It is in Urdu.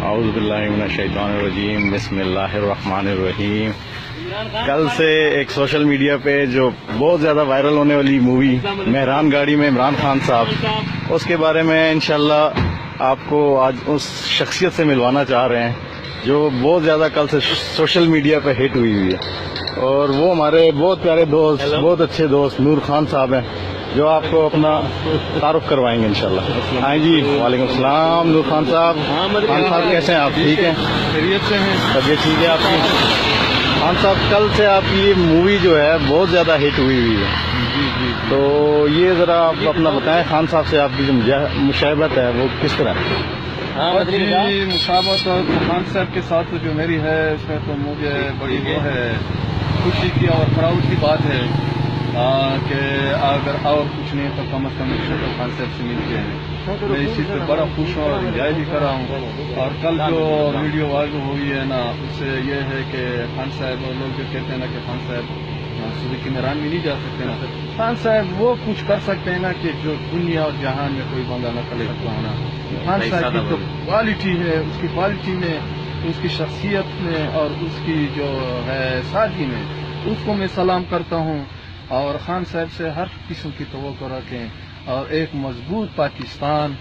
اعوذ باللہ من الشیطان الرجیم، بسم اللہ الرحمن الرحیم۔ کل سے ایک سوشل میڈیا پہ جو بہت زیادہ وائرل ہونے والی مووی مہران گاڑی میں عمران خان صاحب، اس کے بارے میں انشاءاللہ آپ کو آج اس شخصیت سے ملوانا چاہ رہے ہیں جو بہت زیادہ کل سے سوشل میڈیا پہ ہٹ ہوئی ہے، اور وہ ہمارے بہت پیارے دوست، بہت اچھے دوست نور خان صاحب ہیں، جو آپ کو اپنا تعارف کروائیں گے انشاءاللہ۔ ہاں جی، وعلیکم السلام نور خان صاحب۔ خان صاحب کیسے ہیں آپ؟ ٹھیک ہیں؟ خیریت سے ہیں؟ طبیعت ٹھیک ہے آپ کی؟ خان صاحب کل سے آپ کی یہ مووی جو ہے بہت زیادہ ہٹ ہوئی ہے، جی تو یہ ذرا آپ اپنا بتائیں، خان صاحب سے آپ کی جو مشابہت ہے وہ کس طرح ہے؟ جی، مشابہت خان صاحب کے ساتھ جو میری ہے اس میں تو مجھے بڑی وہ ہے خوشی کی اور پراؤڈ کی بات ہے کہ اگر اور کچھ نہیں تو کم از کم خان صاحب سے ملتے ہیں۔ میں اس چیز پہ بڑا خوش ہوں اور انجوائے بھی کر رہا ہوں۔ اور کل جو ویڈیو وائرل ہوئی ہے نا، اس سے یہ ہے کہ خان صاحب، لوگ جو کہتے ہیں نا کہ خان صاحب سزوکی میران میں نہیں جا سکتے نا، خان صاحب وہ کچھ کر سکتے ہیں نا کہ جو دنیا اور جہان میں کوئی بندہ نہ کر سکتا ہونا۔ خان صاحب کی جو کوالٹی ہے، اس کی کوالٹی میں، اس کی شخصیت میں اور اس کی جو ہے سادگی میں، اس کو میں سلام کرتا ہوں۔ اور خان صاحب سے ہر قسم کی توقع رکھیں اور ایک مضبوط پاکستان